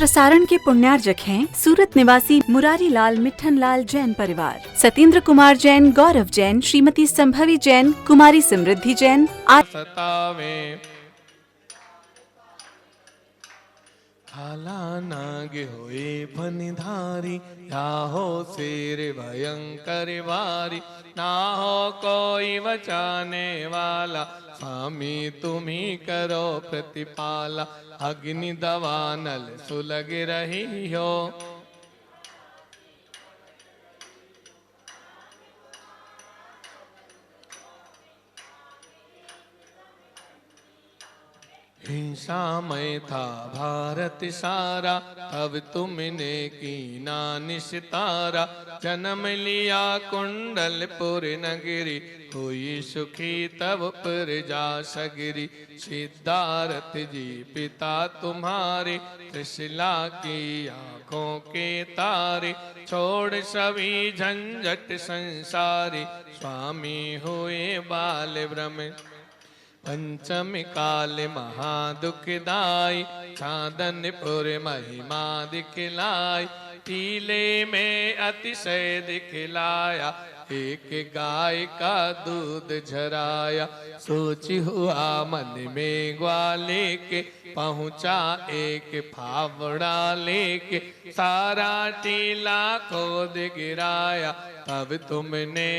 प्रसारण के पुण्यार्जक हैं सूरत निवासी मुरारी लाल मिठन लाल जैन परिवार, सत्येंद्र कुमार जैन, गौरव जैन, श्रीमती संभवी जैन, कुमारी समृद्धि जैन। सतावे खाला नाग होए फनधारी, या हो शेर भयंकर वारी, ना हो कोई बचाने वाला, स्वामी तुम्ही करो प्रतिपाला। अग्नि दवानल सुलग रही हो, हिंसा में था भारत सारा, तब तुमने कीना निस्तारा। जन्म लिया कुंडलपुर नगरी, हुई सुखी तब प्रजा सगरी। सिद्धार्थ जी पिता तुम्हारे, त्रिशला की आंखों के तारे। छोड़ सभी झंझट संसारी, स्वामी हुए बाल ब्रह्म। पंचम काल महादुखदाई, चांदनपुर महिमा दिखलाई। टीले में अतिशय दिखलाया, एक गाय का दूध झराया। सोच हुआ मन में ग्वाले के, पहुँचा एक फावड़ा लेके। सारा टीला खोद गिराया, तब तुमने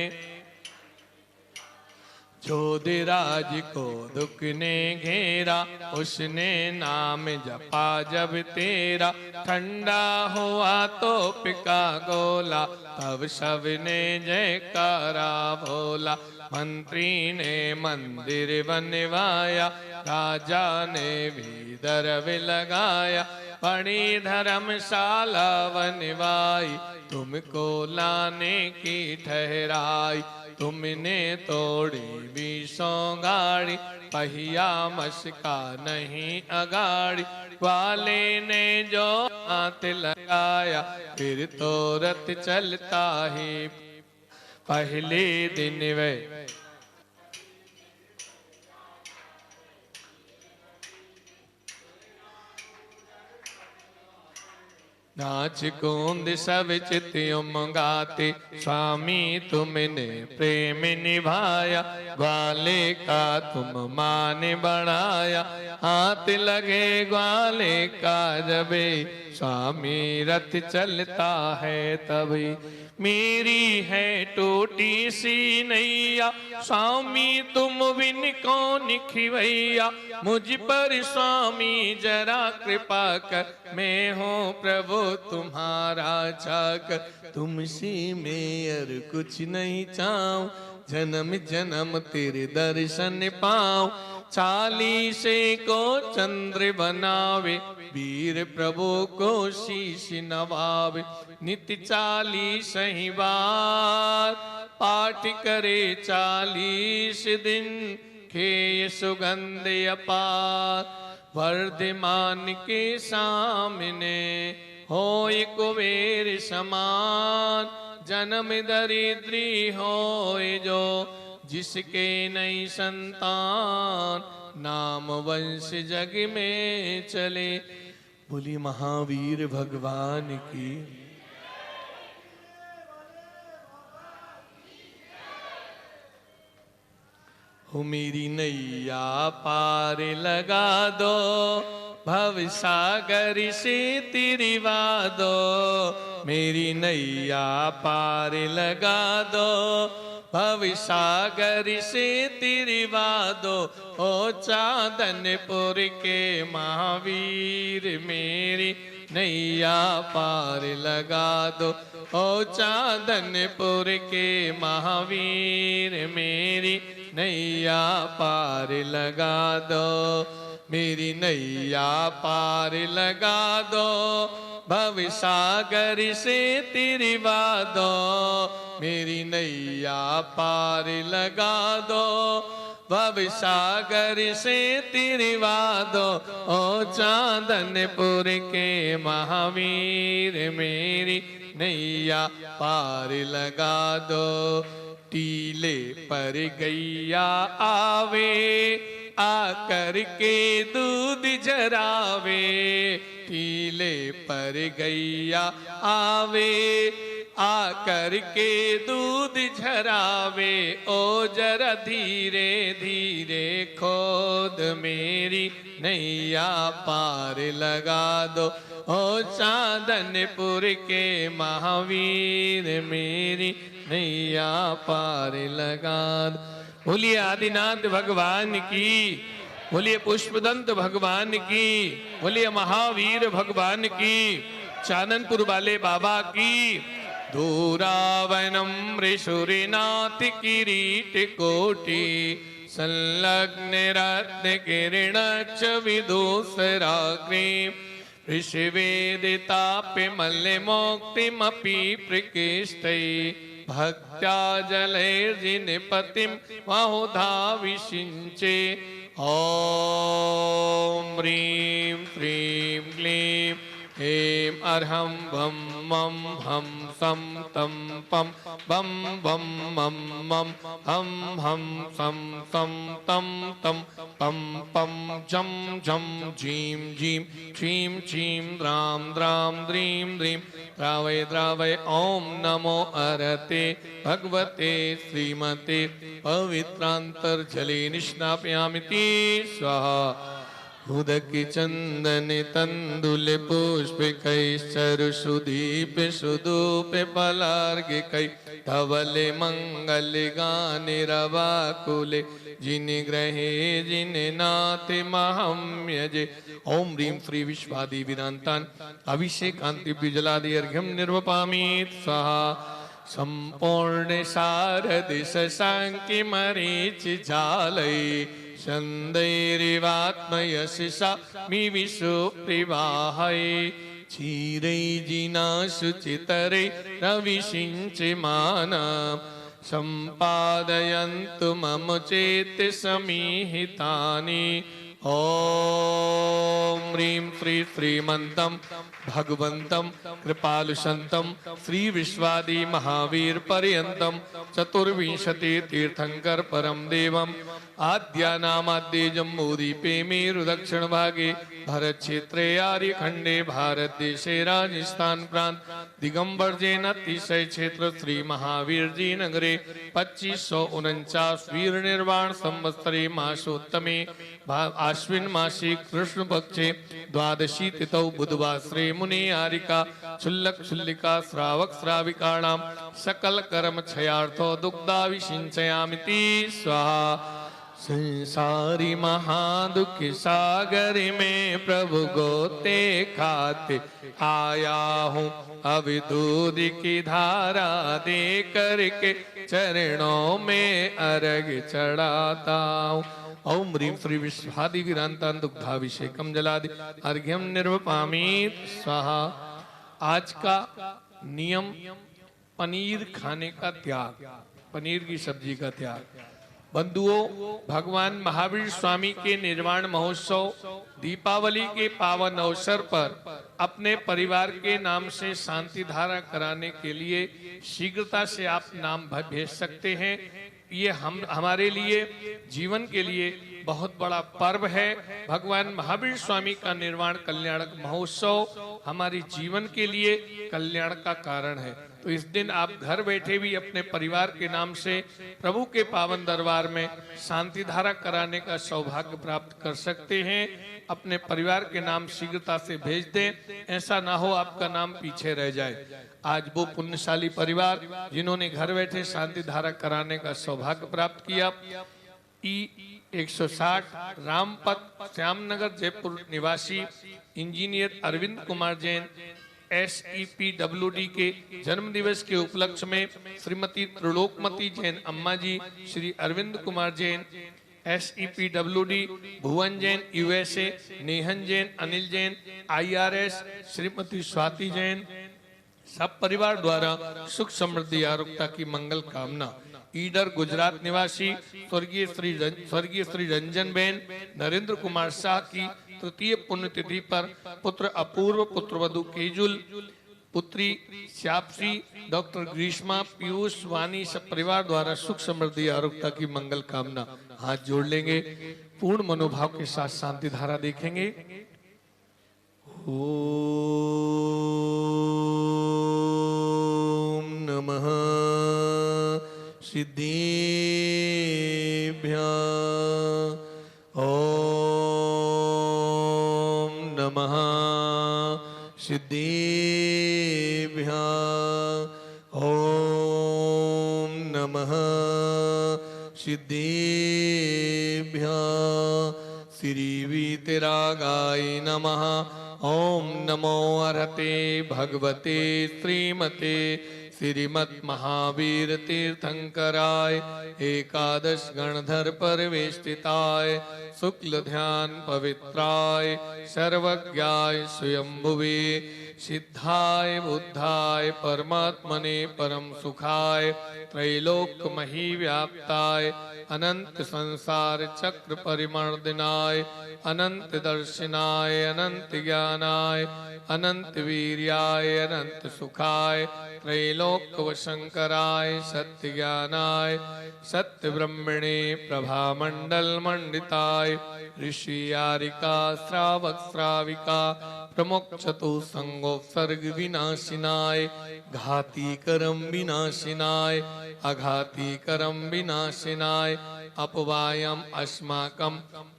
जोधराज को दुख ने घेरा। उसने नाम जपा जब तेरा, ठंडा हुआ तो पिका गोला। तब सबने जयकारा बोला। मंत्री ने मंदिर बनवाया, राजा ने भी दरब लगाया। बड़ी धर्मशाला बनवाई, तुमको लाने की ठहराई। तुमने तोड़ी बीसों गाड़ी, पहिया मस्का नहीं अगाड़ी। वाले ने जो हाथ लगाया, फिर तो रथ चलता ही। पहले दिन वे नाच कूद सब चित उमगाते, स्वामी तुमने प्रेम निभाया। ग्वाले का तुम मान बढ़ाया, हाथ लगे ग्वाले का जबे। स्वामी रथ चलता है तभी। मेरी है टूटी सी नैया, स्वामी तुम बिन कौन खिवैया। मुझ पर स्वामी जरा कृपा कर, मैं हूँ प्रभु तुम्हारा चाकर। तुमसे मैं और कुछ नहीं चाहूं, जन्म जन्म तेरे दर्शन पाऊं। चालीसे को चंद्र बनावे, वीर प्रभु को शीश नवावे। नित्य 40 ही बार, पाठ करे 40 दिन। खेय सुगंध अपार, वर्धमान के सामने हो कुबेर समान। जन्म दरिद्री होए जो, जिसके नहीं संतान। नाम वंश जग में चले, बोली महावीर भगवान की। हो मेरी नैया पार लगा दो, भव सागर से तिरवा दो। मेरी नैया पार लगा दो, भव सागर से तिरवा दो। ओ चांदनपुर के महावीर, मेरी नैया पार लगा दो। ओ चांदनपुर के महावीर, मेरी नैया पार लगा दो। मेरी नैया पार लगा दो, भव सागर से तिरवा दो। मेरी नैया पार लगा दो, भव सागर से तिरवा दो। ओ चांदनपुर के महावीर, मेरी नैया पार लगा दो। टीले पर गैया आवे, आकर के दूध जरावे। टीले पर गैया आवे, आकर के दूध झरावे। ओ जरा धीरे धीरे खोद मेरी नैया पार लगा दो। ओ चांदनपुर के महावीर मेरी नैया पार लगा दो। बोलिए आदिनाथ भगवान की, बोलिए पुष्पदंत भगवान की, बोलिए महावीर भगवान की, चांदनपुर वाले बाबा की। दूरावनम ऋषुरिनाथ किरीट कोटि, संलग्न रत्न किरणक्ष विदूसराग्नि। ऋषिवेदितापि मल्लिमोक्तिमपि प्रकृष्टै, भक्त्या जलैर्जिनपतिं बहुधा विषिञ्चे। ॐ ह्रीं श्रीं क्लीं ऐं अर्हं वं मं हं सं तं पं बं बं मं मं हं हं सं तं तं तं पं पं जं जं जीं जीं क्षीं क्षीं द्रां द्रां द्रीं द्रीं द्रावय द्रावय। ॐ नमो अरते भगवते श्रीमते पवित्रान्तर्जले निष्णापयामिति स्वाहा। उदक चंदन तंदुल पुष्प कैश्चरु सुदीप सुदूप पलार्घ्य धवल मंगल गान रवाकुले, जिन ग्रहे जिन नाथ महम्यजे। ओम ह्रीं श्री विश्वादि विदांतान अभिषेकांति विजलादि अर्घ्यम निर्वपामि स्वाहा। संपूर्ण शारद शशांकि मरीच जालय, छन्दैरिवात्मयशिषा मि विशुप्रिवाहै। क्षीरैर्जिना शुचितरै रविषिञ्चमाना, सम्पादयन्तु मम चेत् समीहितानि। ॐ ह्रीं श्री श्रीमन्तं भगवन्तं कृपालुशन्तं श्री विश्वादि महावीर पर्यन्तं चतुर्विंशति तीर्थंकर परम देवम। आद्यानामाद्ये जम्बूद्वीपे मेरु दक्षिण भागे भरत क्षेत्रे आर्यखंडे भारत देशे राजस्थान प्रांत दिगंबर जैन अतिशय क्षेत्र श्री महावीर जी नगरे 2549 वीर निर्वाण संवत्सरे मासोत्तमे आश्विन मासे कृष्ण पक्षे द्वादशी तिथौ बुधवासरे मुनि आरिका क्षुल्लक क्षुल्लिका श्रावक श्राविकाणां सकल कर्म क्षयार्थो दुग्धाभिषिञ्चयामिति स्वाहा। संसारी महादुख सागर में प्रभु गोते खाते आया हूँ, अभी दूध की धारा दे करके चरणों में अर्घ चढ़ाता हूँ। ओम ह्रीं श्री विश्वादि विरांतान दुग्धाभिषेकम जलादि अर्घ्यम निर्वपामि स्वाहा। आज का नियम पनीर खाने का त्याग, पनीर की सब्जी का त्याग। बंधुओं, भगवान महावीर स्वामी के निर्वाण महोत्सव दीपावली के पावन अवसर पर अपने परिवार के नाम से शांति धारा कराने के लिए शीघ्रता से आप नाम भेज सकते हैं। ये हमारे लिए जीवन के लिए बहुत बड़ा पर्व है। भगवान महावीर स्वामी का निर्वाण कल्याणक महोत्सव हमारे जीवन के लिए कल्याण का कारण है। तो इस दिन आप घर बैठे भी अपने परिवार के नाम से प्रभु के पावन दरबार में शांति धारा कराने का सौभाग्य प्राप्त कर सकते हैं। अपने परिवार के नाम शीघ्रता से भेज दें, ऐसा ना हो आपका नाम पीछे रह जाए। आज वो पुण्यशाली परिवार जिन्होंने घर बैठे शांति धारा कराने का सौभाग्य प्राप्त किया, E160 रामपथ श्यामनगर जयपुर निवासी इंजीनियर अरविंद कुमार जैन SEPWD के जन्म दिवस के उपलक्ष्य में श्रीमती त्रिलोकमती जैन अम्मा जी, श्री अरविंद कुमार जैन SEPWD, भुवन जैन USA, नेहन जैन, अनिल जैन IRS, श्रीमती स्वाति जैन, सब परिवार द्वारा सुख समृद्धि आरोग्यता की मंगल कामना। ईडर गुजरात निवासी स्वर्गीय श्री रंजन बेन नरेंद्र कुमार शाह की तृतीय पुण्यतिथि पर पुत्र अपूर्व, पुत्रवधु केजुल, पुत्री श्यापसी, डॉक्टर ग्रीष्मा, पीयूष, वानी सब परिवार द्वारा सुख समृद्धि आरोग्यता की मंगल कामना। हाथ जोड़ लेंगे, पूर्ण मनोभाव के साथ शांति धारा देखेंगे। ॐ नमः सिद्धेभ्यः। ॐ नमः सिद्धेभ्यः। ॐ नमः सिद्धेभ्यः। श्री वीतरागाय नमः। ओम नमो अर्हते भगवते श्रीमते श्रीमद्महावीर तीर्थंकराय एकादश गणधर परिवेष्टिताय शुक्ल ध्यान पवित्राय सर्वज्ञाय स्वयंभुवे सिद्धाय बुद्धाय परमात्मने परम सुखाय त्रैलोक महीव्याप्ताय अनंत संसार चक्र परिमर्दनाय अनंत दर्शनाय अनंत ज्ञानाय अनंत वीर्याय अनंत सुखाय त्रैलोक वशंकराय सत्य ज्ञानाय सत्य ब्रह्मणे प्रभामंडल मंडिताय ऋषि यारिका श्रावक श्राविका प्रमुख चतुसंगोपसर्ग विनाशिनाय घाती करम विनाशिनाय अघाती करम विनाशिनाय अपवायम अस्माकम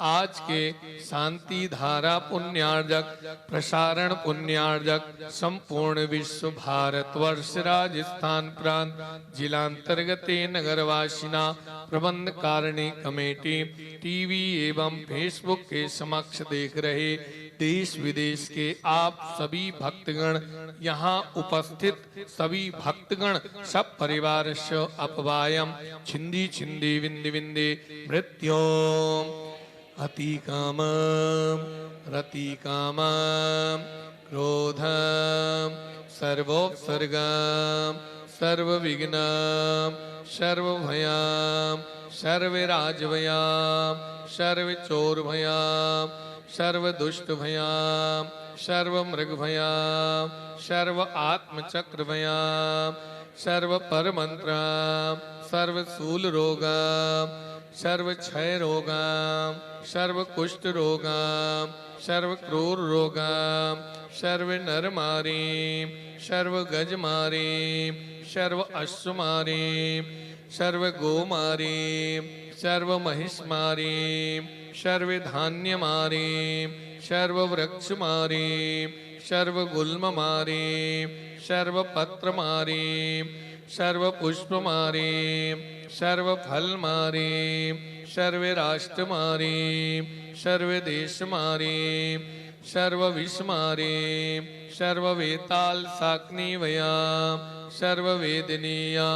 आज के शांति धारा पुण्यार्जक प्रसारण पुण्यार्जक संपूर्ण विश्व भारतवर्ष राजस्थान प्रांत जिलांतर्गते नगरवासिना प्रबंध कारिणी कमेटी टीवी एवं फेसबुक के समक्ष देख रहे देश विदेश के आप सभी भक्तगण यहाँ उपस्थित सभी भक्तगण सब परिवार से अपवायम छिंदी छिंदी विंदी विंदे मृत्यो अति काम रति काम क्रोधम सर्वोपसर्गम सर्वविघ्न सर्वभयम सर्वराजभयम सर्वचोरभयम सर्वदुष्टभयम सर्वमृगभयम सर्व आत्मचक्रभयम सर्वपरमंत्रम सर्वशूलरोगम सर्वक्षय रोगम सर्वकुष्ठ रोगम सर्वक्रूर रोगम सर्वनरमारी सर्वगजमारी सर्व अश्वमारी सर्वगोमारी सर्वमहिषमारी सर्वधान्यमारी सर्ववृक्षमारी सर्वगुल्ममारी सर्वपत्रमारी सर्वपुष्पमारी सर्वफलमारी सर्वराष्ट्रमारी सर्वदेशमारी सर्वविषमारी सर्ववेताल साग्निवया सर्ववेदिनीया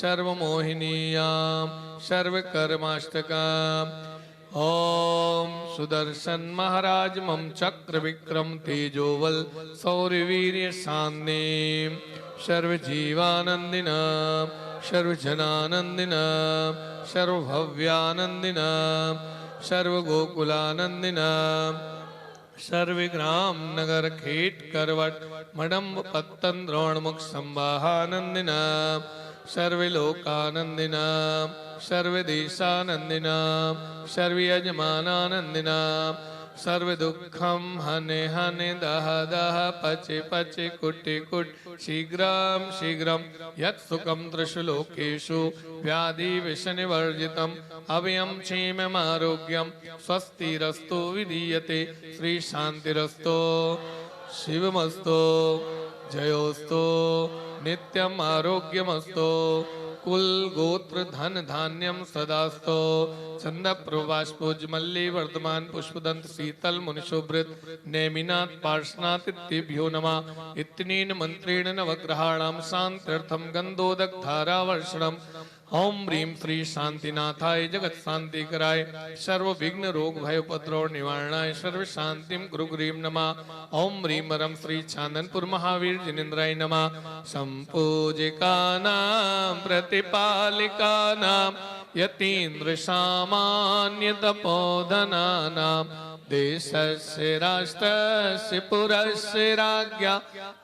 सर्वमोहिनीया सर्वकर्माष्टका। ओम सुदर्शन महाराज मम चक्र विक्रम तेजोवल सौरवीर्य शान्ति सर्वजीवानंदिन सर्वजनानंदिन सर्वभव्यानंदिन सर्वगोकुलानंदिन सर्वग्राम नगर खेट करवट मडम्ब पत्तन द्रोणमुख संवाहानंदिन सर्वलोकानंदिन सर्वदेशानंदिन सर्वयजमानानंदिन सर्वदुःखं हने हने दह दह पचे पचे कुटे कुट शीघ्रं शीघ्रं यत् सुखं त्रिषु लोकेषु व्याधि विषनिवर्जितम् अभयं क्षेमम् आरोग्यं स्वस्तिरस्तु विधीयते श्री शान्तिरस्तु शिवमस्तु जयोस्तु नित्यम् आरोग्यमस्तु कुल गोत्र धन धान्यम सदास्तो चंद प्रवाष्पोज्मल्ली वर्तमान पुष्पदंत शीतल मुनिशोभृत नेमिनाथ पार्श्वनाथ इत्येभ्यो नमः। इत्यनेन मंत्रेण नवग्रहाणां शान्त्यर्थं गन्धोदक धारावर्षणम् ओम ह्रीं श्री शांतिनाथाय जगत शांतिकराय सर्व विघ्न रोग भय उपद्रव निवारणाय सर्व शांतिं गुरु गुरीं नमः। ओम ह्रीं वरम श्री चांदनपुर महावीर जिनेन्द्राय नमः। संपूजिकानां प्रतिपालिकानां यतीन्द्र सामान्य तपोधनानां देशस्य राष्ट्रस्य पुरस्य राज्ञा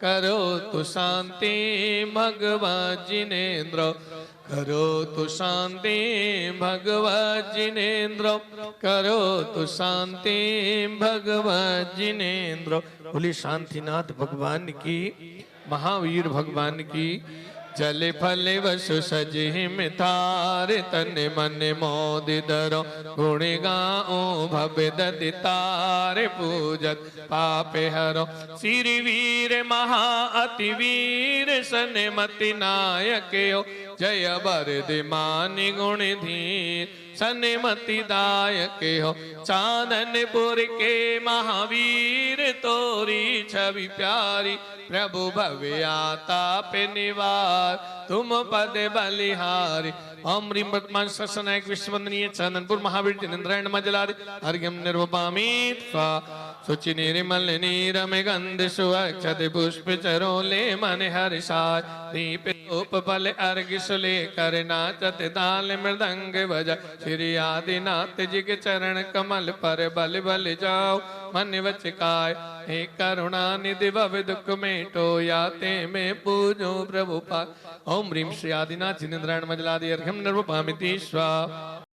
करोतु शांति भगवत् जिनेन्द्र करोतु शांति भगवत जिनेन्द्र, करोतु शांति भगवत जिनेन्द्र। बोली शांतिनाथ भगवान की, महावीर भगवान की। जल फल वसु सजे मितार, तन मन मोदि दरो गुण गाओ भव्य दति तार, पूजत पापे हरो सिर वीर महा अति वीर, सन्मति नायक हो जय बरदिमानि गुण धीर, सन्मति दायक हो चांदनपुर के महावीर, तोरी छवि प्यारी प्रभु भव्य आताप निवार, तुम पद बलिहारी। ओम ह्रीं वर्तमान सनायक विश्ववंदनीय चंदनपुर महावीर जिनेन्द्रायण मजलादि अर्घ्यम निर्वपामि स्वाहा। शुचि निर्मल नीरम गंध सुअक्षत पुष्प चरोले मन हर्षाय, दीप धूप फल अर्घ्य सुले कर नाचत ताल मृदंग बजा, श्री आदिनाथ जी के चरण कमल पर बल बल जाओ मन वचकाय। हे करुणा निधि भव दुख मेटो, याते में पूजो प्रभु पाद। ओम ह्रीं श्री आदिनाथ जिनेन्द्रायण मजलादि अर्घ्यम निर्वपामि स्वाहा।